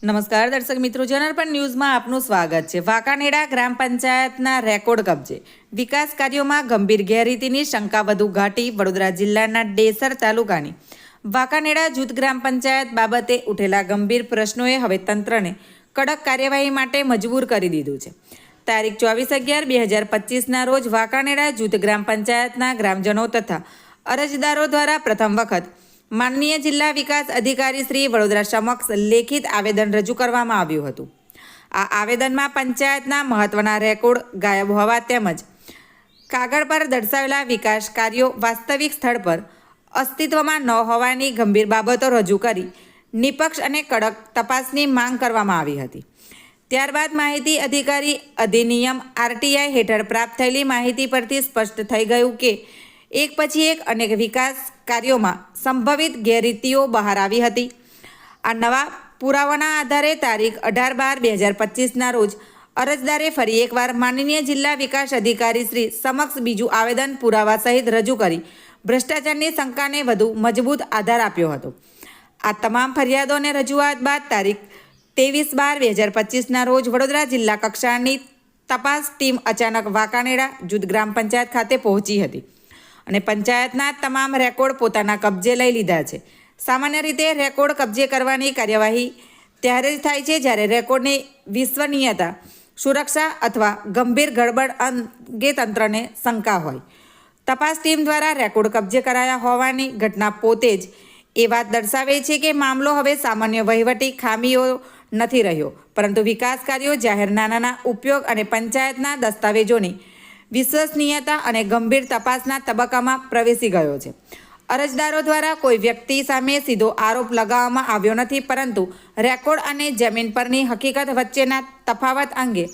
નમસ્કાર દર્શક મિત્રો, જનાર્પણ ન્યૂઝમાં આપનું સ્વાગત છે। વાંકાનેડા ગ્રામ પંચાયતના રેકોર્ડ કબજે, વિકાસ કાર્યોમાં ગંભીર ગેરરીતિની શંકા વધુ ઘાટી। વડોદરા જિલ્લાના ડેસર તાલુકાની વાંકાનેડા જૂથ ગ્રામ પંચાયત બાબતે ઉઠેલા ગંભીર પ્રશ્નોએ હવે તંત્રને કડક કાર્યવાહી માટે મજબૂર કરી દીધું છે। તારીખ 24/11/2025ના રોજ વાંકાનેડા જૂથ ગ્રામ પંચાયતના ગ્રામજનો તથા અરજદારો દ્વારા પ્રથમ વખત માનનીય જિલ્લા વિકાસ અધિકારી શ્રી વડોદરા સમક્ષ લેખિત આવેદન રજૂ કરવામાં આવ્યું હતું। આ આવેદનમાં પંચાયતના મહત્વના રેકોર્ડ ગાયબ હોવા તેમજ કાગળ પર દર્શાવેલા વિકાસ કાર્યો વાસ્તવિક સ્થળ પર અસ્તિત્વમાં ન હોવાની ગંભીર બાબતો રજૂ કરી નિષ્પક્ષ અને કડક તપાસની માંગ કરવામાં આવી હતી। ત્યારબાદ માહિતી અધિકારી અધિનિયમ આરટીઆઈ હેઠળ પ્રાપ્ત થયેલી માહિતી પરથી સ્પષ્ટ થઈ ગયું કે એક પછી એક અનેક વિકાસ કાર્યોમાં સંભવિત ગેરરીતિઓ બહાર આવી હતી। આ નવા પુરાવાના આધારે તારીખ 18/12/2025ના રોજ અરજદારે ફરી એકવાર માનનીય જિલ્લા વિકાસ અધિકારી શ્રી સમક્ષ બીજું આવેદન પુરાવા સહિત રજૂ કરી ભ્રષ્ટાચારની શંકાને વધુ મજબૂત આધાર આપ્યો હતો। આ તમામ ફરિયાદો અને રજૂઆત બાદ તારીખ 23/12/2025ના રોજ વડોદરા જિલ્લા કક્ષાની તપાસ ટીમ અચાનક વાંકાનેડા જૂથ ગ્રામ પંચાયત ખાતે પહોંચી હતી અને પંચાયતના તમામ રેકોર્ડ પોતાના કબજે લઈ લીધા છે। સામાન્ય રીતે રેકોર્ડ કબજે કરવાની કાર્યવાહી ત્યારે જ થાય છે જ્યારે રેકોર્ડની વિશ્વસનીયતા, સુરક્ષા અથવા ગંભીર ગડબડ અંગે તંત્રને શંકા હોય। તપાસ ટીમ દ્વારા રેકોર્ડ કબજે કરાયા હોવાની ઘટના પોતે જ એ વાત દર્શાવે છે કે મામલો હવે સામાન્ય વહીવટી ખામીઓ નથી રહ્યો, પરંતુ વિકાસ કાર્યો, જાહેરનામાના ઉપયોગ અને પંચાયતના દસ્તાવેજોની વિશ્વસનીયતા અને ગંભીર તપાસના તબક્કામાં પ્રવેશી ગયો છે। અરજદારો દ્વારા કોઈ વ્યક્તિ સામે સીધો આરોપ લગાવવામાં આવ્યો નથી, પરંતુ રેકોર્ડ અને જમીન પરની હકીકત વચ્ચેના તફાવત અંગે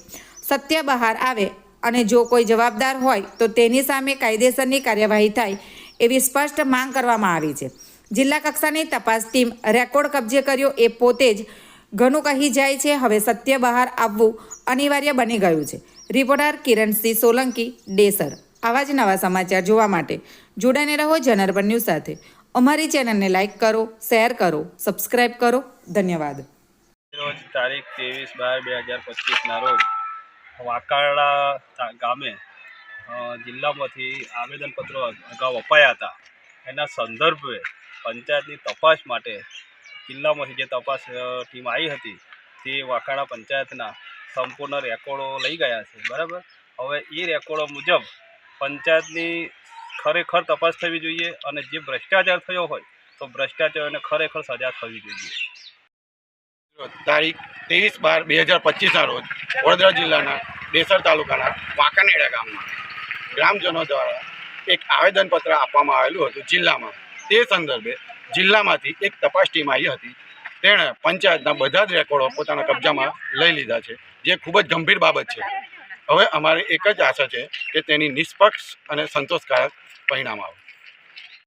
સત્ય બહાર આવે અને જો કોઈ જવાબદાર હોય તો તેની સામે કાયદેસરની કાર્યવાહી થાય એવી સ્પષ્ટ માંગ કરવામાં આવી છે। જિલ્લા કક્ષાની તપાસ ટીમ રેકોર્ડ કબજે કર્યો એ પોતે જ ઘણું કહી જાય છે। હવે સત્ય બહાર આવવું અનિવાર્ય બની ગયું છે। રિપોર્ટર કિરણસિંહ સોલંકી, ડેસર। આવા જ નવા સમાચાર જોવા માટે જોડાઈને રહો જનાર્પણ ન્યૂઝ સાથે। અમારી ચેનલને લાઇક કરો, શેર કરો, સબસ્ક્રાઇબ કરો। ધન્યવાદ। રોજ તારીખ 23/12/2025ના રોજ વાંકાનેડા ગામે જિલ્લામાંથી આવેદનપત્રો અગાઉ અપાયા હતા। એના સંદર્ભે પંચાયતની તપાસ માટે જિલ્લામાંથી જે તપાસ ટીમ આવી હતી તે વાંકાનેડા પંચાયતના સંપૂર્ણ રેકોર્ડો લઈ ગયા છે, બરાબર। હવે એ રેકોર્ડો મુજબ પંચાયતની ખરેખર તપાસ થવી જોઈએ અને જે ભ્રષ્ટાચાર થયો હોય તો ભ્રષ્ટાચારોને ખરેખર સજા થવી જોઈએ। તારીખ 23/12/2025ના રોજ વડોદરા જિલ્લાના ડેસર તાલુકાના વાંકાનેડા ગામમાં ગ્રામજનો દ્વારા એક આવેદનપત્ર આપવામાં આવેલું હતું જિલ્લામાં। તે સંદર્ભે જિલ્લામાંથી એક તપાસ ટીમ આવી હતી। તેણે પંચાયતના બધા જ રેકોર્ડો પોતાના કબજામાં લઈ લીધા છે, જે ખૂબ જ ગંભીર બાબત છે। હવે અમારે એક જ આશા છે કે તેની નિષ્પક્ષ અને સંતોષકારક પરિણામ આવે।